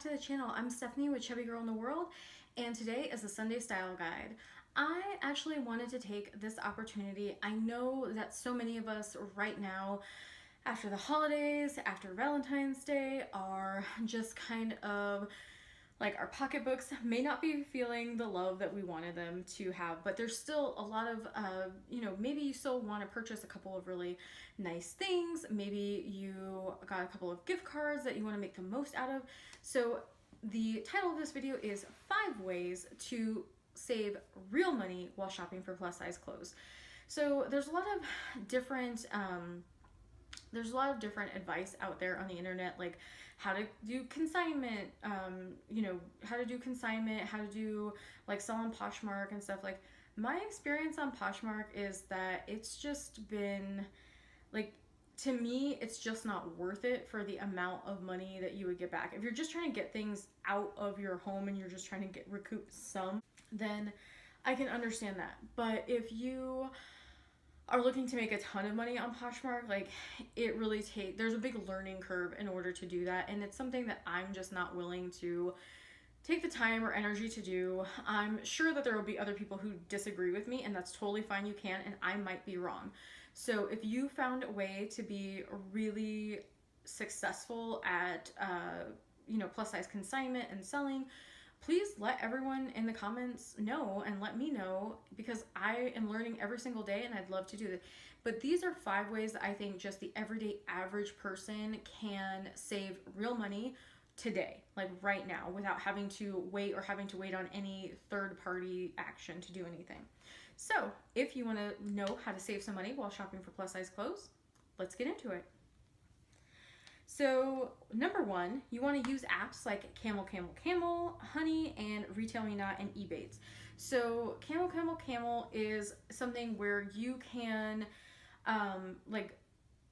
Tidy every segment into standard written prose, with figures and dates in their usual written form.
back to the channel. I'm Stephanie with Chubby Girl in the World, and today is the Sunday Style Guide. I actually wanted to take this opportunity. I know that so many of us right now, after the holidays, after Valentine's Day, are just kind of like our pocketbooks may not be feeling the love that we wanted them to have, but there's still a lot of, maybe you still want to purchase a couple of really nice things. Maybe you got a couple of gift cards that you want to make the most out of. So the title of this video is 5 ways to save real money while shopping for plus size clothes. So there's a lot of different advice out there on the internet, like how to do consignment, how to do like sell on Poshmark and stuff. Like, my experience on Poshmark is that it's just been like, to me, it's just not worth it for the amount of money that you would get back. If you're just trying to get things out of your home and you're just trying to recoup some, then I can understand that. But if you are looking to make a ton of money on Poshmark, like, it really there's a big learning curve in order to do that, and it's something that I'm just not willing to take the time or energy to do. I'm sure that there will be other people who disagree with me, and that's totally fine. You can, and I might be wrong. So if you found a way to be really successful at plus size consignment and selling, please let everyone in the comments know and let me know, because I am learning every single day and I'd love to do this. But these are 5 ways that I think just the everyday average person can save real money today, like right now, without having to wait on any third-party action to do anything. So if you want to know how to save some money while shopping for plus size clothes, let's get into it. So number 1, you want to use apps like Camel, Honey, and Retail Me Not, and Ebates. So Camel is something where you can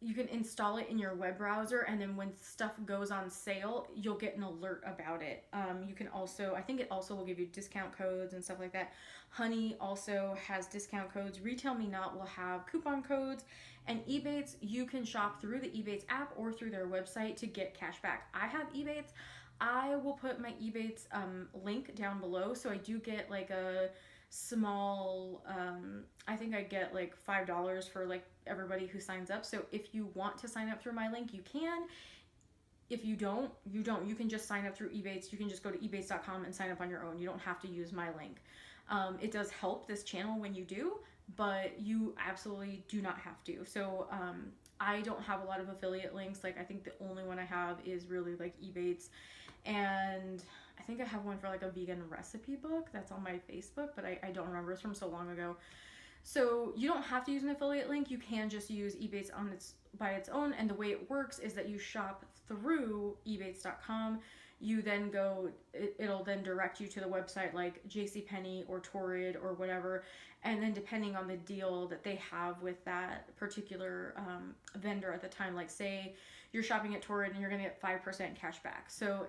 you can install it in your web browser, and then when stuff goes on sale, you'll get an alert about it. You can also, I think it also will give you discount codes and stuff like that. Honey also has discount codes. Retail Me Not will have coupon codes. And Ebates, you can shop through the Ebates app or through their website to get cash back. I have Ebates. I will put my Ebates link down below. So I do get like a small, I think I get like $5 for like everybody who signs up. So if you want to sign up through my link, you can. If you don't. You can just sign up through Ebates. You can just go to ebates.com and sign up on your own. You don't have to use my link. It does help this channel when you do, but you absolutely do not have to. So I don't have a lot of affiliate links. Like, I think the only one I have is really like Ebates, and I think I have one for like a vegan recipe book that's on my Facebook, but I don't remember. It's from so long ago. So you don't have to use an affiliate link. You can just use Ebates by its own, and the way it works is that you shop through ebates.com. You then go, it'll then direct you to the website like JCPenney or Torrid or whatever, and then depending on the deal that they have with that particular vendor at the time, like say you're shopping at Torrid and you're gonna get 5% cash back. So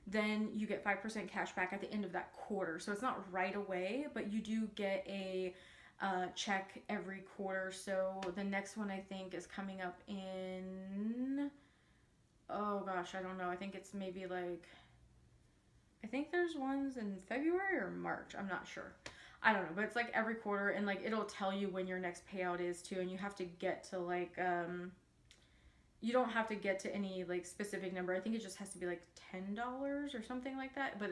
then you get 5% cash back at the end of that quarter. So it's not right away, but you do get a check every quarter. So the next one I think is coming up in, oh gosh, I don't know. I think it's maybe like, I think there's ones in February or March. I'm not sure. I don't know, but it's like every quarter, and like it'll tell you when your next payout is too, and you have to get to like, you don't have to get to any like specific number. I think it just has to be like $10 or something like that, but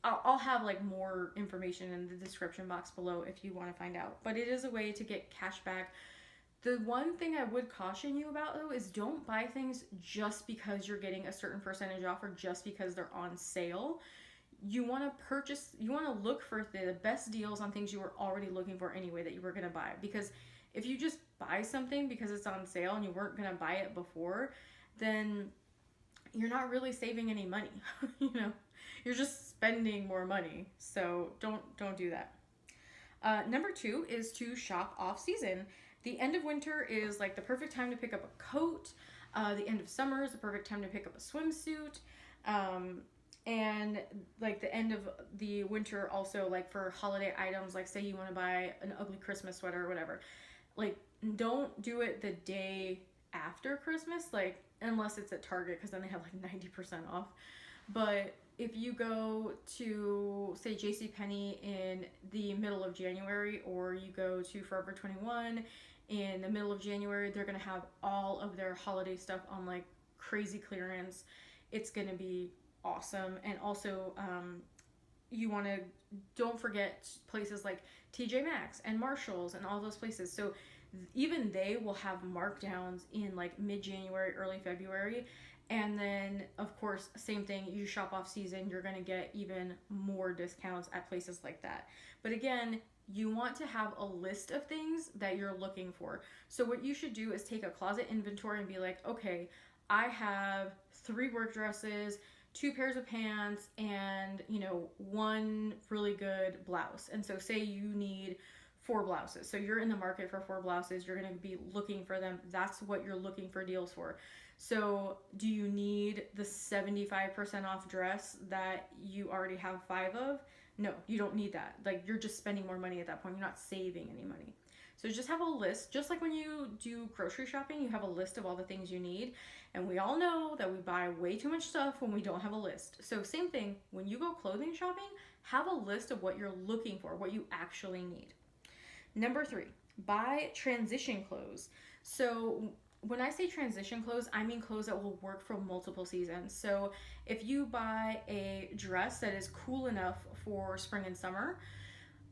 I'll have like more information in the description box below if you want to find out. But it is a way to get cash back. The one thing I would caution you about though is don't buy things just because you're getting a certain percentage off or just because they're on sale. You want to look for the best deals on things you were already looking for anyway that you were going to buy. Because if you just buy something because it's on sale and you weren't going to buy it before, then you're not really saving any money. You're just spending more money. So don't do that. Number 2 is to shop off season. The end of winter is like the perfect time to pick up a coat. The end of summer is the perfect time to pick up a swimsuit. And like the end of the winter also, like for holiday items, like say you want to buy an ugly Christmas sweater or whatever, like don't do it the day after Christmas, like unless it's at Target, because then they have like 90% off. But if you go to, say, JCPenney in the middle of January, or you go to Forever 21 in the middle of January, they're going to have all of their holiday stuff on like crazy clearance. It's going to be awesome. And also, you want to, don't forget places like TJ Maxx and Marshalls and all those places. So even they will have markdowns in like mid-January, early February. And then, of course, same thing, you shop off season, you're going to get even more discounts at places like that. But again, you want to have a list of things that you're looking for. So what you should do is take a closet inventory and be like, okay, I have 3 work dresses, 2 pairs of pants, and, you know, 1 really good blouse. And so say you need 4 blouses. So you're in the market for 4 blouses. You're going to be looking for them. That's what you're looking for deals for. So do you need the 75% off dress that you already have 5 of? No, you don't need that. Like, you're just spending more money at that point. You're not saving any money. So just have a list. Just like when you do grocery shopping, you have a list of all the things you need. And we all know that we buy way too much stuff when we don't have a list. So same thing, when you go clothing shopping, have a list of what you're looking for, what you actually need. Number 3, buy transition clothes. So when I say transition clothes, I mean clothes that will work for multiple seasons. So if you buy a dress that is cool enough for spring and summer,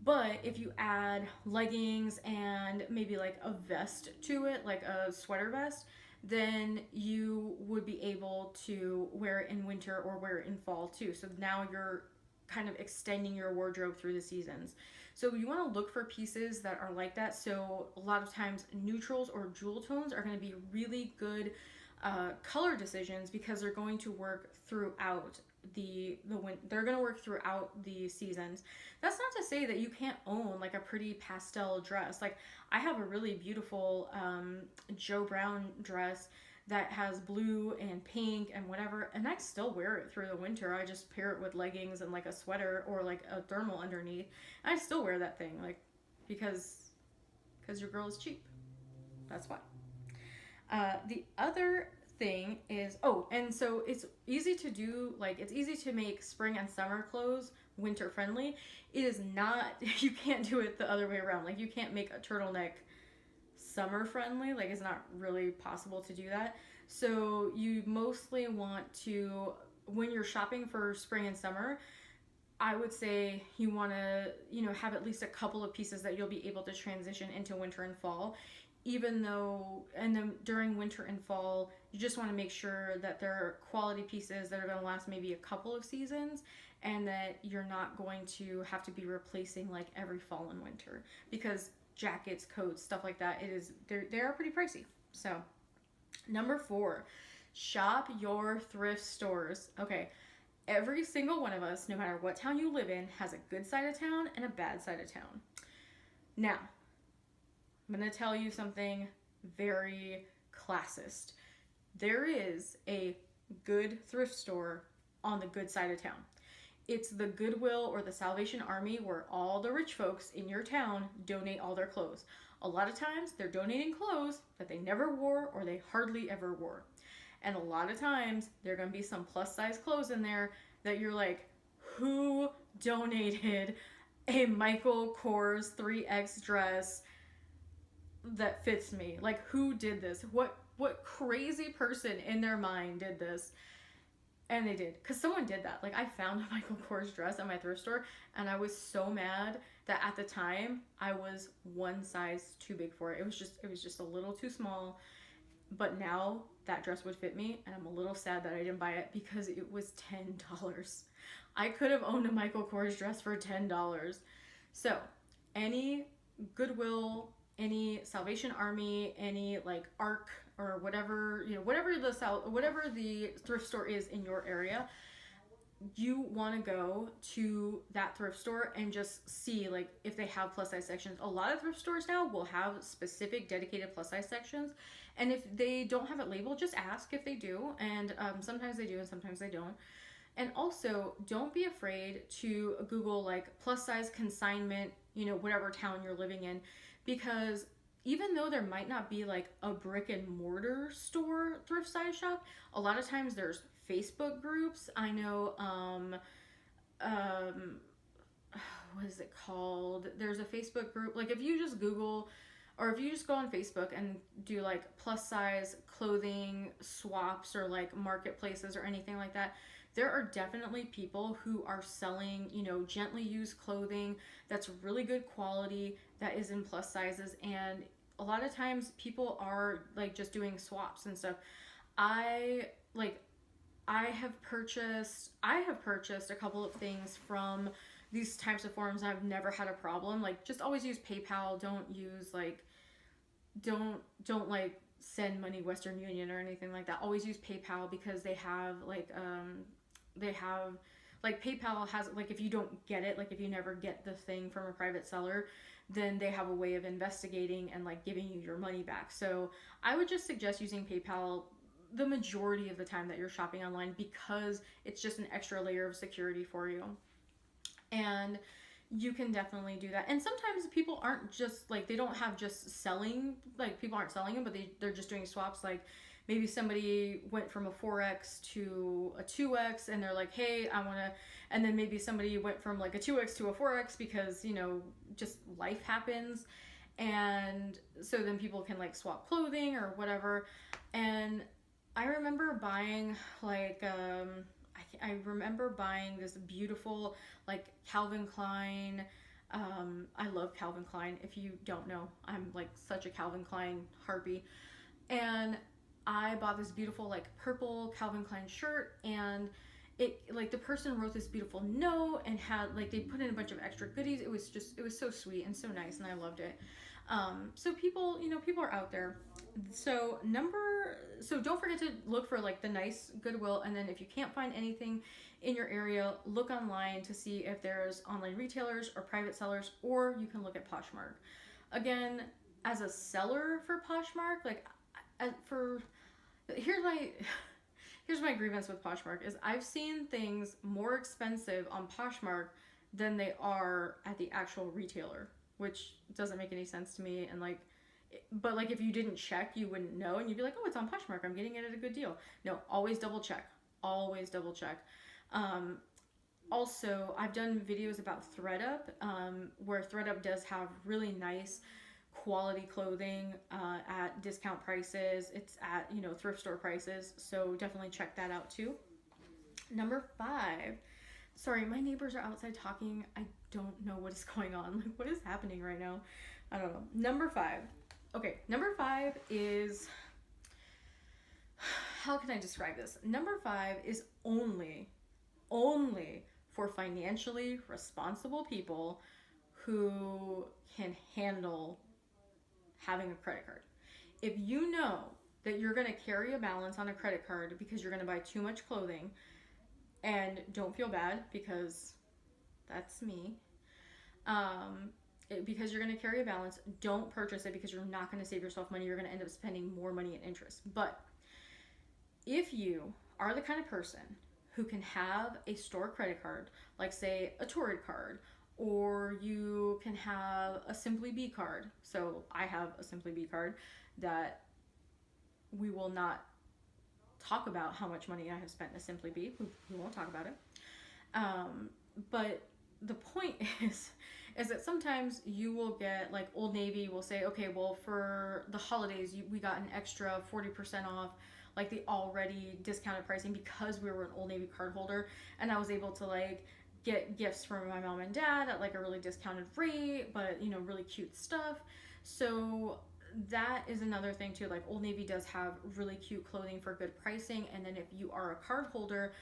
but if you add leggings and maybe like a vest to it, like a sweater vest, then you would be able to wear it in winter or wear it in fall too. So now you're kind of extending your wardrobe through the seasons. So you want to look for pieces that are like that. So a lot of times neutrals or jewel tones are going to be really good color decisions because they're going to work throughout they're going to work throughout the seasons. That's not to say that you can't own like a pretty pastel dress. Like I have a really beautiful Joe Brown dress that has blue and pink and whatever, and I still wear it through the winter. I just pair it with leggings and like a sweater or like a thermal underneath. I still wear that thing, like because your girl is cheap. That's why. The other thing is, and so it's easy to do, like it's easy to make spring and summer clothes winter friendly. It is not, you can't do it the other way around. Like you can't make a turtleneck summer friendly. Like it's not really possible to do that. So you mostly want to, when you're shopping for spring and summer, I would say you want to, have at least a couple of pieces that you'll be able to transition into winter and fall. Even though, and then during winter and fall, you just want to make sure that there are quality pieces that are going to last maybe a couple of seasons, and that you're not going to have to be replacing like every fall and winter, because jackets, coats, stuff like that, they are pretty pricey. So number 4, shop your thrift stores. Okay, every single one of us, no matter what town you live in, has a good side of town and a bad side of town. Now I'm going to tell you something very classist. There is a good thrift store on the good side of town. It's the Goodwill or the Salvation Army, where all the rich folks in your town donate all their clothes. A lot of times they're donating clothes that they never wore or they hardly ever wore. And a lot of times there are going to be some plus size clothes in there that you're like, who donated a Michael Kors 3X dress that fits me? Like, who did this? What crazy person in their mind did this? And they did, because someone did that. Like, I found a Michael Kors dress at my thrift store, and I was so mad that at the time I was one size too big for it. It was just a little too small. But now that dress would fit me, and I'm a little sad that I didn't buy it because it was $10. I could have owned a Michael Kors dress for $10. So any Goodwill, any Salvation Army, any like ARC or whatever, whatever the thrift store is in your area, you want to go to that thrift store and just see like if they have plus size sections. A lot of thrift stores now will have specific dedicated plus size sections, and if they don't have it labeled, just ask if they do, and sometimes they do and sometimes they don't. And also, don't be afraid to Google like plus size consignment, whatever town you're living in, because even though there might not be like a brick and mortar store thrift size shop, a lot of times there's Facebook groups. I know, um, what is it called? There's a Facebook group. Like if you just Google, or if you just go on Facebook and do like plus size clothing swaps or like marketplaces or anything like that, there are definitely people who are selling, gently used clothing that's really good quality, that is in plus sizes. And a lot of times people are like just doing swaps and stuff. I like I have purchased a couple of things from these types of forums. I've never had a problem. Like just always use PayPal. Don't use like don't like send money Western Union or anything like that. Always use PayPal because they have like PayPal has like if you don't get it, like if you never get the thing from a private seller, then they have a way of investigating and like giving you your money back. So I would just suggest using PayPal the majority of the time that you're shopping online, because it's just an extra layer of security for you. And you can definitely do that. And sometimes people aren't just like, they don't have just selling, like people aren't selling them, but they're just doing swaps. Like maybe somebody went from a 4X to a 2X and they're like, hey, I want to, and then maybe somebody went from like a 2X to a 4X because, just life happens. And so then people can like swap clothing or whatever. And I remember buying like, I remember buying this beautiful like Calvin Klein. I love Calvin Klein. If you don't know, I'm like such a Calvin Klein harpy. And I bought this beautiful like purple Calvin Klein shirt, and it like the person wrote this beautiful note and had like they put in a bunch of extra goodies. It was so sweet and so nice, and I loved it. So people are out there. So don't forget to look for like the nice Goodwill, and then if you can't find anything in your area, look online to see if there's online retailers or private sellers, or you can look at Poshmark. Again, as a seller for Poshmark, like for here's my here's my grievance with Poshmark is I've seen things more expensive on Poshmark than they are at the actual retailer, which doesn't make any sense to me. And like, but like if you didn't check, you wouldn't know, and you'd be like, oh, it's on Poshmark, I'm getting it at a good deal. No, always double check. Always double check. Also, I've done videos about ThredUp, where ThredUp does have really nice quality clothing at discount prices. It's at thrift store prices, so definitely check that out too. Number 5. Sorry, my neighbors are outside talking. I don't know what is going on. Like, what is happening right now? I don't know. Number 5. Okay, number 5 is, how can I describe this? Number 5 is only for financially responsible people who can handle having a credit card. If you know that you're going to carry a balance on a credit card because you're going to buy too much clothing, and don't feel bad because that's me, because you're going to carry a balance, don't purchase it because you're not going to save yourself money. You're going to end up spending more money in interest. But if you are the kind of person who can have a store credit card, like say a Torrid card, or you can have a Simply Be card. So I have a Simply Be card that we will not talk about how much money I have spent in a Simply Be. We won't talk about it. But the point is that sometimes you will get, like Old Navy will say, okay, well for the holidays we got an extra 40% off, like the already discounted pricing, because we were an Old Navy card holder, and I was able to like get gifts from my mom and dad at like a really discounted rate, but really cute stuff. So that is another thing too. Like Old Navy does have really cute clothing for good pricing. And then if you are a card holder,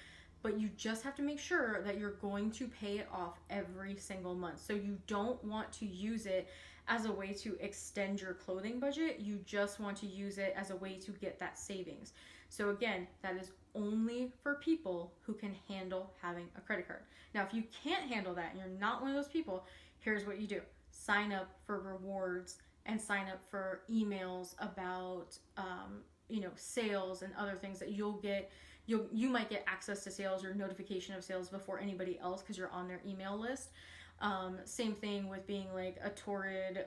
but you just have to make sure that you're going to pay it off every single month. So you don't want to use it as a way to extend your clothing budget. You just want to use it as a way to get that savings. So again, that is only for people who can handle having a credit card. Now, if you can't handle that and you're not one of those people, here's what you do. Sign up for rewards and sign up for emails about, sales and other things that you'll get. You might get access to sales or notification of sales before anybody else because you're on their email list. Same thing with being like a Torrid,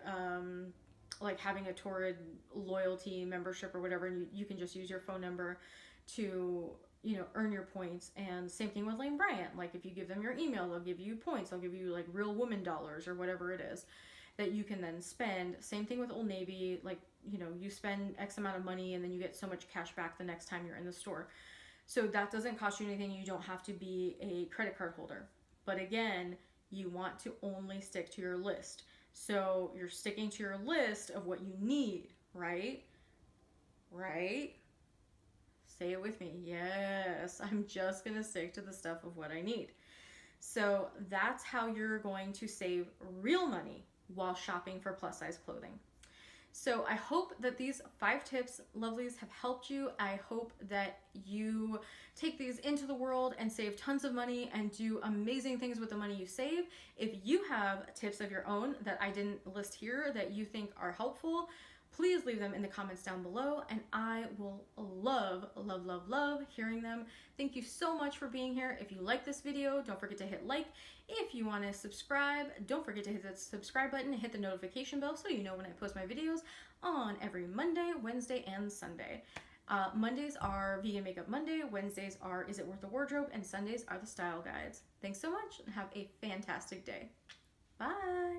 like having a Torrid loyalty membership or whatever, and you can just use your phone number to, you know, earn your points. And same thing with Lane Bryant. Like if you give them your email, they'll give you points. They'll give you like real woman dollars or whatever it is that you can then spend. Same thing with Old Navy. Like, you know, you spend X amount of money and then you get so much cash back the next time you're in the store. So that doesn't cost you anything. You don't have to be a credit card holder. But again, you want to only stick to your list. So you're sticking to your list of what you need, right? Right? Say it with me. Yes, I'm just going to stick to the stuff of what I need. So that's how you're going to save real money while shopping for plus size clothing. So I hope that these 5 tips, lovelies, have helped you. I hope that you take these into the world and save tons of money and do amazing things with the money you save. If you have tips of your own that I didn't list here that you think are helpful, please leave them in the comments down below, and I will love, love, love, love hearing them. Thank you so much for being here. If you like this video, don't forget to hit like. If you want to subscribe, don't forget to hit the subscribe button and hit the notification bell so you know when I post my videos on every Monday, Wednesday, and Sunday. Mondays are Vegan Makeup Monday, Wednesdays are Is It Worth the Wardrobe, and Sundays are the Style Guides. Thanks so much and have a fantastic day. Bye!